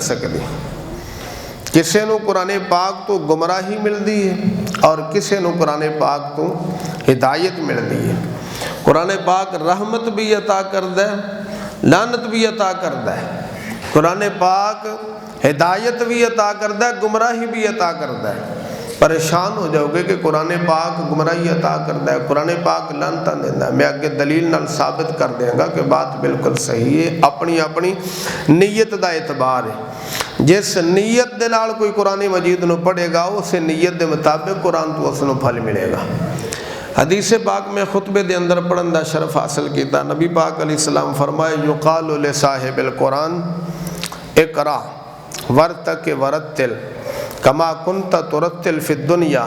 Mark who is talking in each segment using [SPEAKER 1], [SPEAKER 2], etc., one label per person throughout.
[SPEAKER 1] ਸਕਦੀ। ਕਿਸੇ ਨੂੰ ਕੁਰਾਨ ਪਾਕ ਤੋਂ ਗੁਮਰਾਹੀ ਮਿਲਦੀ ਹੈ ਔਰ ਕਿਸੇ ਨੂੰ ਕੁਰਾਨ ਪਾਕ ਤੋਂ ਹਿਦਾਇਤ ਮਿਲਦੀ ਹੈ। ਕੁਰਾਨ ਪਾਕ ਰਹਿਮਤ ਵੀ عطا ਕਰਦਾ ਹੈ, ਲਾਨਤ ਵੀ عطا ਕਰਦਾ ਹੈ। ਕੁਰਾਨ ਪਾਕ ਹਿਦਾਇਤ ਵੀ عطا ਕਰਦਾ ਹੈ, ਗੁਮਰਾਹੀ ਵੀ عطا ਕਰਦਾ ہے۔ پریشان ہو جاؤ گے کہ قرآن پاک گمراہی عطا کرتا ہے، قرآن پاک لعنتاں دینا ہے۔ میں آگے دلیل نال ثابت کر دیں گا کہ بات بالکل صحیح ہے۔ اپنی اپنی نیت دا اعتبار ہے۔ جس نیت دے نال کوئی قرآن مجید نو پڑھے گا اسے نیت دے مطابق قرآن تو اس نو پھل ملے گا۔ حدیث پاک میں خطبے دے اندر پڑھن دا شرف حاصل کیتا۔ نبی پاک علیہ السلام فرمائے یقال لصاحب القرآن اقرا ورتق ورتل کما کنت ترتل فی الدنیا۔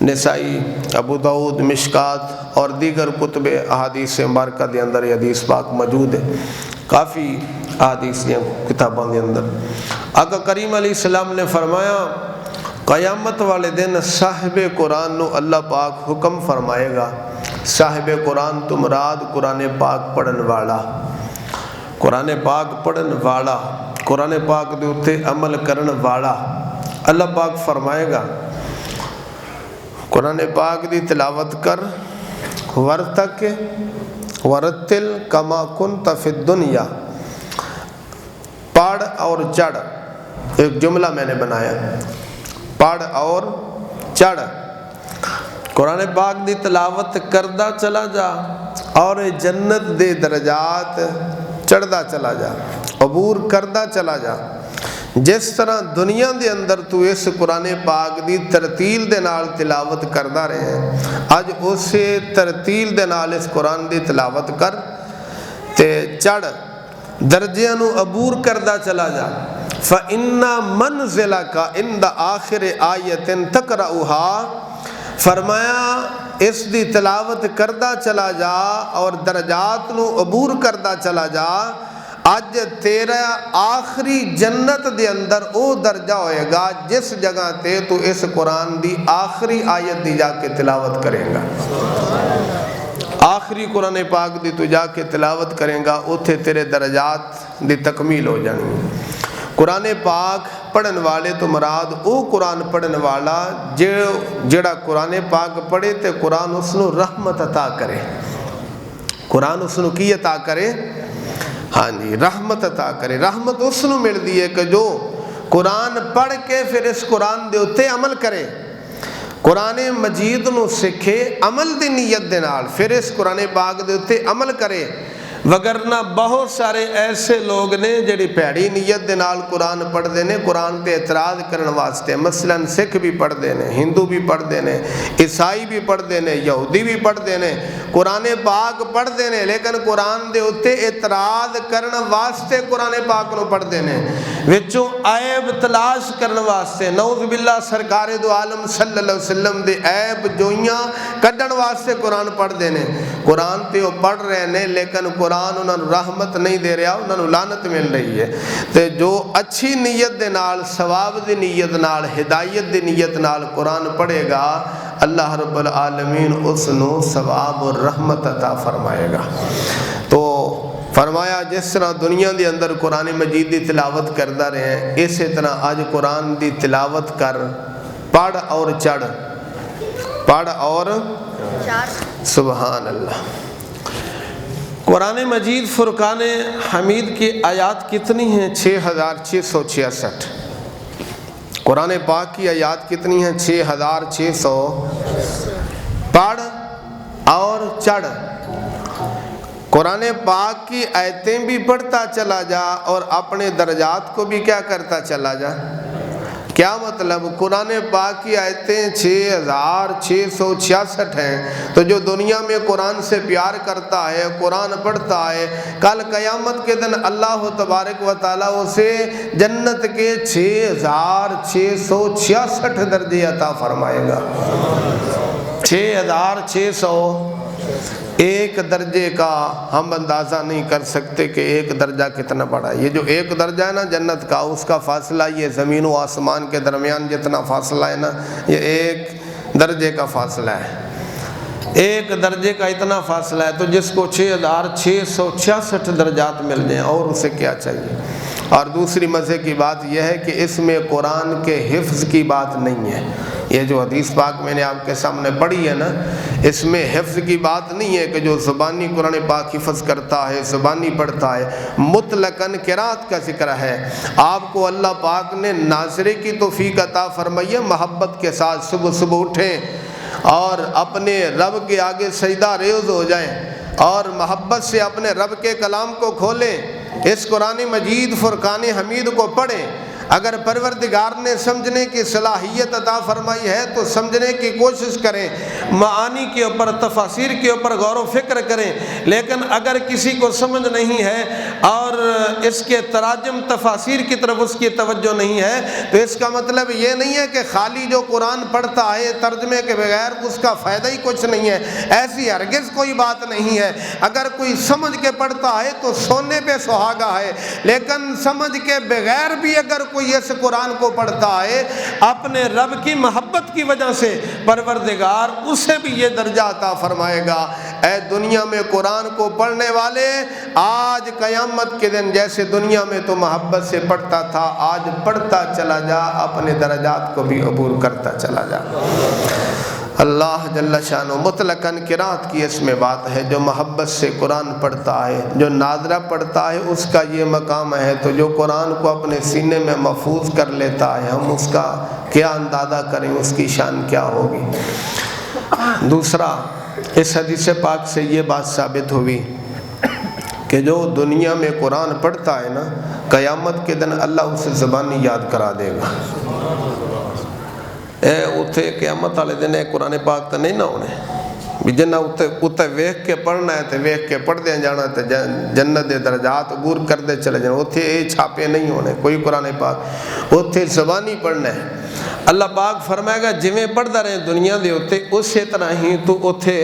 [SPEAKER 1] نسائی، ابو داؤد، مشکات اور دیگر کتب احادیث مبارکہ دے اندر یہ حدیث پاک موجود ہے۔ کافی احادیث دے کتابوں دے اندر آقا کریم علیہ السلام نے فرمایا قیامت والے دن صاحب قرآن نو اللہ پاک حکم فرمائے گا۔ صاحب قرآن تو مراد قرآن پاک پڑھن والا، قرآن پاک پڑھن والا، قرآن پاک دے اتے عمل کرن والا۔ اللہ پاک فرمائے گا قرآن پاک دی تلاوت کر، ورتق ورتل کما کنت فی الدنیا، پڑھ اور چڑھ۔ ایک جملہ میں نے بنایا، پڑھ اور چڑھ۔ قرآن پاک دی تلاوت کردہ چلا جا اور جنت دے درجات چڑھدا چلا جا، عبور کردہ چلا جا۔ جس طرح دنیا دے اندر تو اس قرآن پاک دی ترتیل دے نال تلاوت کردہ رہے ہیں، آج اسے ترتیل دے نال اس قرآن دی تلاوت کر تے چڑھ، درجیاں نو عبور کردہ چلا جا۔ فَإِنَّ مَنْزِلَكَ عِنْدَ آخِرِ آیَةٍ تَقْرَأُهَا، فرمایا اس دی تلاوت کردہ چلا جا اور درجات نو عبور کردہ چلا جا۔ اج تیرا آخری جنت دے اندر او درجہ ہوئے گا جس جگہ تے تو اس قرآن دی آخری آیت دی جا کے تلاوت کرے گا۔ آخری قرآن پاک دی تو جا کے تلاوت کریں گا، اتھے تیرے درجات دی تکمیل ہو جانی۔ قرآن پاک پڑھن والے تو مراد او قرآن پڑھن والا جڑا قرآن پاک پڑھے تے قرآن اس نو رحمت عطا کرے۔ قرآن اس نو کی عطا کرے؟ ہاں جی، رحمت عطا کرے۔ رحمت اس نو مل دی ہے کہ جو قرآن پڑھ کے پھر اس قرآن دے اتے عمل کرے، قرآن مجید نو سکھے عمل دی نیت دے نال، پھر اس قرآن پاک دے اتے عمل کرے۔ وگرنہ بہت سارے ایسے لوگ نے جڑی پیڑی نیت دے نال قرآن پڑھ دینے، قرآن تے اعتراض کرن واسطے، مثلا سکھ بھی پڑھ دینے، ہندو بھی پڑھ دینے، عیسائی بھی پڑھ دینے، یہودی بھی پڑھ دینے، قرآن پاک پڑھ دینے، لیکن قرآن دے اتے اعتراض کرن واسطے قرآن پاک نو پڑھ دینے، وچوں عیب تلاش کرن واسطے، نعوذ باللہ سرکار دو عالم صلی اللہ علیہ وسلم دے عیب جوئیاں کڈن واسطے قرآن پڑھ دینے۔ قرآن تے وہ پڑھ رہے نے لیکن قرآن انہوں نے رحمت نہیں دے رہا، انہوں نے لعنت مل رہی ہے۔ تے جو اچھی نیت دے نال، ثواب دی نیت نال، ہدایت دی نیت نال قرآن پڑھے گا، اللہ رب العالمین اس نو ثواب اور رحمت عطا فرمائے گا۔ تو فرمایا جس طرح دنیا دے اندر قرآن مجید دی تلاوت کردہ رہے ہیں، اسی طرح آج قرآن دی تلاوت کر، پڑھ اور چڑھ، پڑھ اور سبحان اللہ۔ قرآن مجید فرقان حمید کی آیات کتنی ہیں؟ 6666۔ قرآن پاک کی آیات کتنی ہیں؟ 6600۔ پڑھ اور چڑھ، قرآن پاک کی آیتیں بھی پڑھتا چلا جا اور اپنے درجات کو بھی کیا کرتا چلا جا۔ کیا مطلب؟ قرآن پاک کی آیتیں 6666 ہیں، تو جو دنیا میں قرآن سے پیار کرتا ہے، قرآن پڑھتا ہے، کل قیامت کے دن اللہ تبارک و تعالیٰ اسے جنت کے 6666 درجے عطا فرمائے گا۔ 6600 ایک درجے کا ہم اندازہ نہیں کر سکتے کہ ایک درجہ کتنا بڑا ہے۔ یہ جو ایک درجہ ہے نا جنت کا، اس کا فاصلہ یہ زمین و آسمان کے درمیان جتنا فاصلہ ہے نا، یہ ایک درجے کا فاصلہ ہے۔ ایک درجے کا اتنا فاصلہ ہے، تو جس کو 6666 درجات مل جائیں اور اسے کیا چاہیے۔ اور دوسری مزے کی بات یہ ہے کہ اس میں قرآن کے حفظ کی بات نہیں ہے۔ یہ جو حدیث پاک میں نے آپ کے سامنے پڑھی ہے نا، اس میں حفظ کی بات نہیں ہے کہ جو زبانی قرآن پاک حفظ کرتا ہے، زبانی پڑھتا ہے، مطلقاً قرات کا ذکر ہے۔ آپ کو اللہ پاک نے ناظرے کی توفیق عطا فرمائی ہے، محبت کے ساتھ صبح صبح اٹھیں اور اپنے رب کے آگے سجدہ ریز ہو جائیں اور محبت سے اپنے رب کے کلام کو کھولیں، اس قرآن مجید فرقان حمید کو پڑھیں۔ اگر پروردگار نے سمجھنے کی صلاحیت عطا فرمائی ہے تو سمجھنے کی کوشش کریں، معانی کے اوپر، تفاسیر کے اوپر غور و فکر کریں۔ لیکن اگر کسی کو سمجھ نہیں ہے اور اس کے تراجم تفاسیر کی طرف اس کی توجہ نہیں ہے تو اس کا مطلب یہ نہیں ہے کہ خالی جو قرآن پڑھتا ہے ترجمے کے بغیر اس کا فائدہ ہی کچھ نہیں ہے، ایسی ہرگز کوئی بات نہیں ہے۔ اگر کوئی سمجھ کے پڑھتا ہے تو سونے پہ سہاگا ہے، لیکن سمجھ کے بغیر بھی اگر کوئی اس قرآن کو پڑھتا ہے اپنے رب کی محبت کی وجہ سے، پروردگار اسے بھی یہ درجہ عطا فرمائے گا۔ اے دنیا میں قرآن کو پڑھنے والے، آج قیامت کے دن جیسے دنیا میں تو محبت سے پڑھتا تھا، آج پڑھتا چلا جا، اپنے درجات کو بھی عبور کرتا چلا جا۔ اللہ جل شانہ مطلقاً قرات کی اس میں بات ہے، جو محبت سے قرآن پڑھتا ہے، جو ناظرہ پڑھتا ہے، اس کا یہ مقام ہے۔ تو جو قرآن کو اپنے سینے میں محفوظ کر لیتا ہے، ہم اس کا کیا اندازہ کریں، اس کی شان کیا ہوگی۔ دوسرا، اس حدیث پاک سے یہ بات ثابت ہوئی کہ جو دنیا میں قرآن پڑھتا ہے نا، قیامت کے دن اللہ اسے زبانی یاد کرا دے گا۔ اتنے قیامت والے دن قرآن پاک تو نہیں نہ ہونے بھی، جنہ اتنے ویخ کے پڑھنا ہے تو ویخ کے پڑھتے جانا، تو جنت دے درجات عبور کرتے چلے جانا۔ اتنے یہ چھاپے نہیں ہونے کوئی قرآن پاک، اتنے زبانی پڑھنا ہے۔ اللہ پاک فرمائے گا جویں پڑھتا رہے دنیا دے اتنے، اسی طرح ہی تو اتنے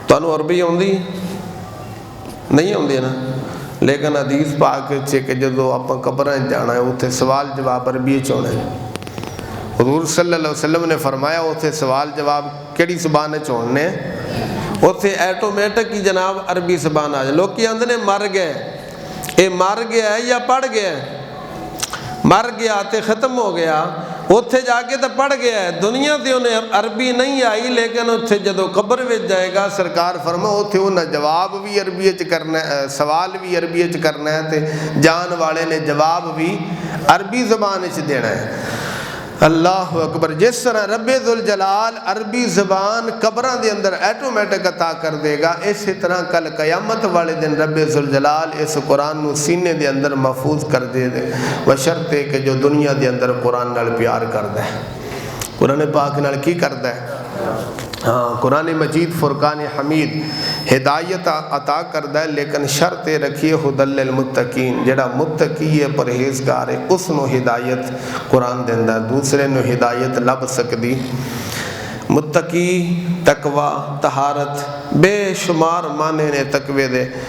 [SPEAKER 1] تمہیں عربی آتی نہیں آتی نا، لیکن حدیث پاک کہ جدو آپ قبر جانا ہے اتنے سوال جواب عربی ہونے۔ حضور صلی اللہ علیہ وسلم نے فرمایا اتنے سوال جواب کیڑی زبان چھوڑنے، اتنے ایٹومیٹک ہی جناب عربی زبان آ جائے۔ لوگ کی آندھے نے مر گئے، اے مر گیا ہے یا پڑھ گیا ہے؟ مر گیا تے ختم ہو گیا، اتنے جا کے تو پڑھ گیا ہے۔ دنیا تے انہیں عربی نہیں آئی، لیکن اتنے جدو قبر میں جائے گا سرکار فرما اتنے انہیں جواب بھی عربی کرنا ہے، سوال بھی عربی کرنا ہے، تے جان والے نے جواب بھی عربی زبان دینا ہے۔ اللہ اکبر۔ جس طرح رب ذوالجلال عربی زبان قبران دے اندر ایٹومیٹک عطا کر دے گا، اسی طرح کل قیامت والے دن رب ذوالجلال اس قرآن نو سینے دے اندر محفوظ کر دے دے، بشرطے کہ جو دنیا دے اندر قرآن نال پیار کردا ہے، قرآن پاک نال کی کردا ہے؟ ہاں، قرآن مجید فرقان حمید ہدایت عطا کردا ہے، لیکن شرط رکھیے ہدی للمتقین، جڑا متقی ہے پرہیزگار ہے اس نو ہدایت قرآن دیندا ہے، دوسرے نو ہدایت لب سکدی۔ متقی، تقوی، طہارت، بے شمار معنی نے تقوی دے،